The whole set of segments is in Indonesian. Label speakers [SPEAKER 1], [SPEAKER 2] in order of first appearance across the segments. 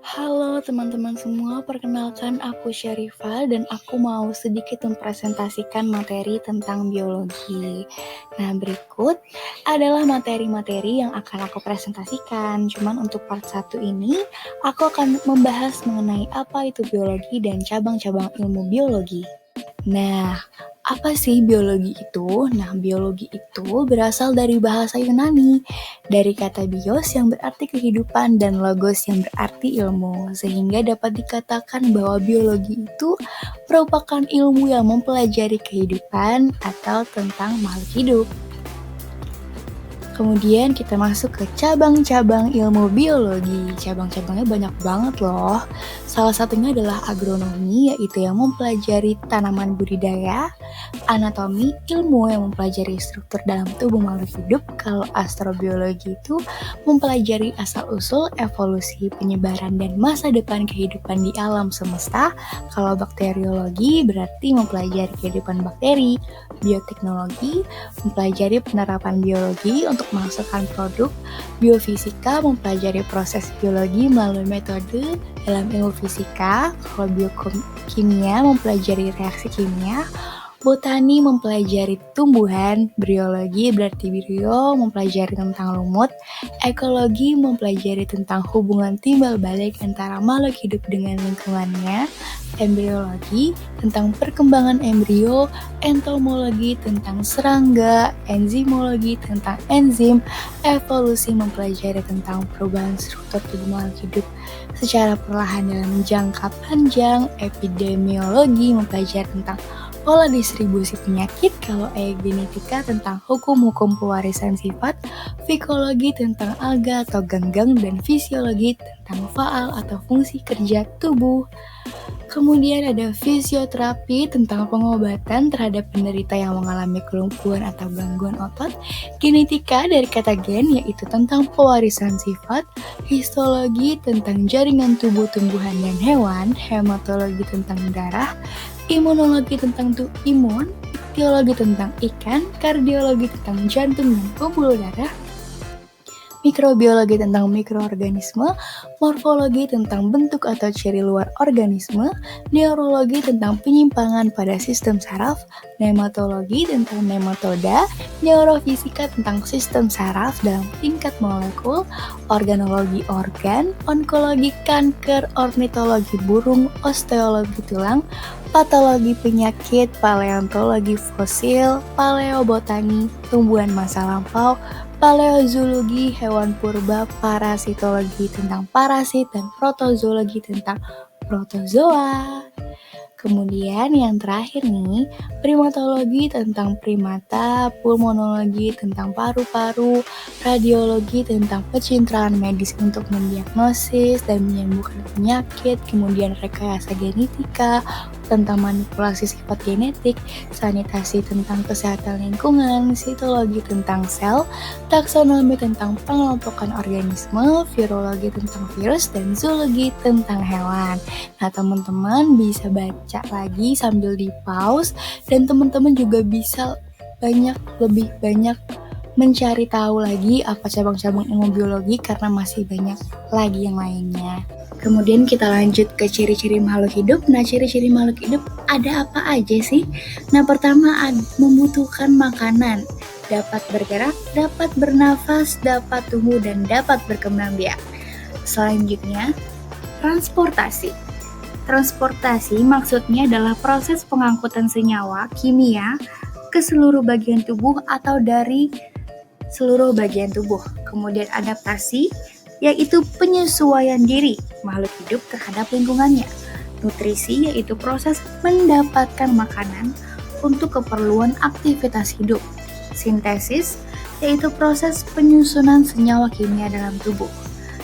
[SPEAKER 1] Halo teman-teman semua, perkenalkan aku Syarifah dan aku mau sedikit mempresentasikan materi tentang biologi. Nah, berikut adalah materi-materi yang akan aku presentasikan. Cuman untuk part 1 ini, aku akan membahas mengenai apa itu biologi dan cabang-cabang ilmu biologi. Nah, apa sih biologi itu? Nah, biologi itu berasal dari bahasa Yunani, dari kata bios yang berarti kehidupan dan logos yang berarti ilmu, sehingga dapat dikatakan bahwa biologi itu merupakan ilmu yang mempelajari kehidupan atau tentang makhluk hidup. Kemudian kita masuk ke cabang-cabang ilmu biologi. Cabang-cabangnya banyak banget loh. Salah satunya adalah agronomi, yaitu yang mempelajari tanaman budidaya, anatomi, ilmu yang mempelajari struktur dalam tubuh makhluk hidup. Kalau astrobiologi itu mempelajari asal-usul, evolusi, penyebaran, dan masa depan kehidupan di alam semesta. Kalau bakteriologi berarti mempelajari kehidupan bakteri. Bioteknologi mempelajari penerapan biologi untuk menghasilkan produk. Biofisika mempelajari proses biologi melalui metode dalam ilmu fisika. Kalau biokimia mempelajari reaksi kimia. Botani mempelajari tumbuhan. Briologi berarti bio mempelajari tentang lumut. Ekologi mempelajari tentang hubungan timbal balik antara makhluk hidup dengan lingkungannya. Embriologi tentang perkembangan embrio. Entomologi tentang serangga. Enzimologi tentang enzim. Evolusi mempelajari tentang perubahan struktur tubuh makhluk hidup secara perlahan dalam jangka panjang. Epidemiologi mempelajari tentang pola distribusi penyakit. Kalau genetika tentang hukum-hukum pewarisan sifat. Fikologi tentang alga atau ganggang, dan fisiologi tentang faal atau fungsi kerja tubuh. Kemudian ada fisioterapi tentang pengobatan terhadap penderita yang mengalami kelumpuhan atau gangguan otot. Genetika dari kata gen, yaitu tentang pewarisan sifat. Histologi tentang jaringan tubuh tumbuhan dan hewan. Hematologi tentang darah. Imunologi tentang imun. Iktiologi tentang ikan. Kardiologi tentang jantung dan pembuluh darah. Mikrobiologi tentang mikroorganisme. Morfologi tentang bentuk atau ciri luar organisme. Neurologi tentang penyimpangan pada sistem saraf. Nematologi tentang nematoda. Neurofisika tentang sistem saraf dalam tingkat molekul. Organologi organ. Onkologi kanker. Ornitologi burung. Osteologi tulang. Patologi penyakit. Paleontologi fosil. Paleobotani tumbuhan masa lampau. Paleozoologi hewan purba. Parasitologi tentang parasit, dan protozoologi tentang protozoa. Kemudian yang terakhir nih, primatologi tentang primata, pulmonologi tentang paru-paru, radiologi tentang pencitraan medis untuk mendiagnosis dan menyembuhkan penyakit, kemudian rekayasa genetika tentang manipulasi sifat genetik, sanitasi tentang kesehatan lingkungan, sitologi tentang sel, taksonomi tentang pengelompokan organisme, virologi tentang virus, dan zoologi tentang hewan. Nah, teman-teman bisa baca lagi sambil di pause, dan teman-teman juga bisa lebih banyak mencari tahu lagi apa cabang-cabang ilmu biologi karena masih banyak lagi yang lainnya. Kemudian kita lanjut ke ciri-ciri makhluk hidup. Nah, ciri-ciri makhluk hidup ada apa aja sih? Nah, pertama membutuhkan makanan, dapat bergerak, dapat bernafas, dapat tumbuh, dan dapat berkembang biak. Selanjutnya, transportasi. Transportasi maksudnya adalah proses pengangkutan senyawa kimia ke seluruh bagian tubuh atau dari seluruh bagian tubuh. Kemudian adaptasi, yaitu penyesuaian diri makhluk hidup terhadap lingkungannya. Nutrisi, yaitu proses mendapatkan makanan untuk keperluan aktivitas hidup. Sintesis, yaitu proses penyusunan senyawa kimia dalam tubuh.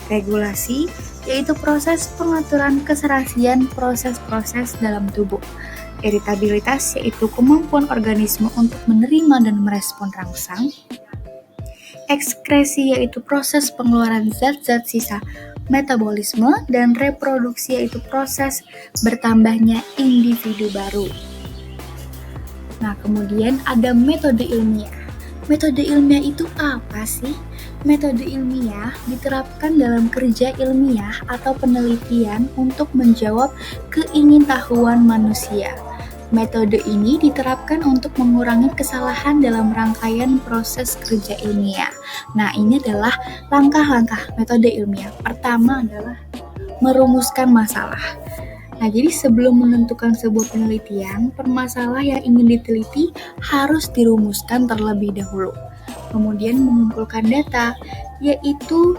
[SPEAKER 1] Regulasi, yaitu proses pengaturan keserasian proses-proses dalam tubuh. Iritabilitas, yaitu kemampuan organisme untuk menerima dan merespon rangsang. Ekskresi, yaitu proses pengeluaran zat-zat sisa metabolisme, dan reproduksi, yaitu proses bertambahnya individu baru. Nah, kemudian ada metode ilmiah. Metode ilmiah itu apa sih? Metode ilmiah diterapkan dalam kerja ilmiah atau penelitian untuk menjawab keingintahuan manusia. Metode ini diterapkan untuk mengurangi kesalahan dalam rangkaian proses kerja ilmiah. Nah, ini adalah langkah-langkah metode ilmiah. Pertama adalah merumuskan masalah. Nah, jadi sebelum menentukan sebuah penelitian, permasalahan yang ingin diteliti harus dirumuskan terlebih dahulu. Kemudian mengumpulkan data, yaitu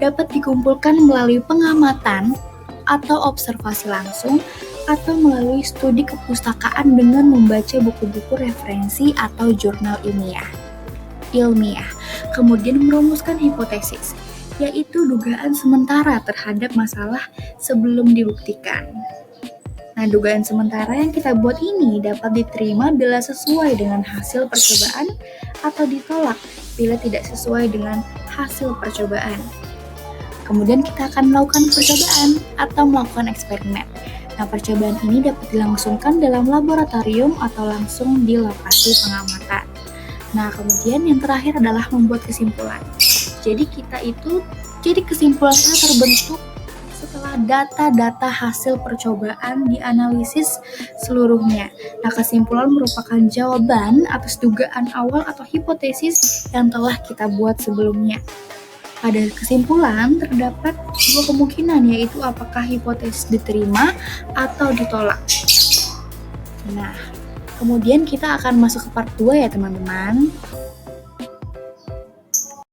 [SPEAKER 1] dapat dikumpulkan melalui pengamatan atau observasi langsung atau melalui studi kepustakaan dengan membaca buku-buku referensi atau jurnal ilmiah. Kemudian merumuskan hipotesis, yaitu dugaan sementara terhadap masalah sebelum dibuktikan. Nah, dugaan sementara yang kita buat ini dapat diterima bila sesuai dengan hasil percobaan atau ditolak bila tidak sesuai dengan hasil percobaan. Kemudian kita akan melakukan percobaan atau melakukan eksperimen. Nah, percobaan ini dapat dilangsungkan dalam laboratorium atau langsung di lokasi pengamatan. Nah, kemudian yang terakhir adalah membuat kesimpulan. Jadi kesimpulannya terbentuk setelah data-data hasil percobaan dianalisis seluruhnya. Nah, kesimpulan merupakan jawaban atas dugaan awal atau hipotesis yang telah kita buat sebelumnya. Pada kesimpulan terdapat dua kemungkinan, yaitu apakah hipotesis diterima atau ditolak. Nah, kemudian kita akan masuk ke part 2 ya teman-teman.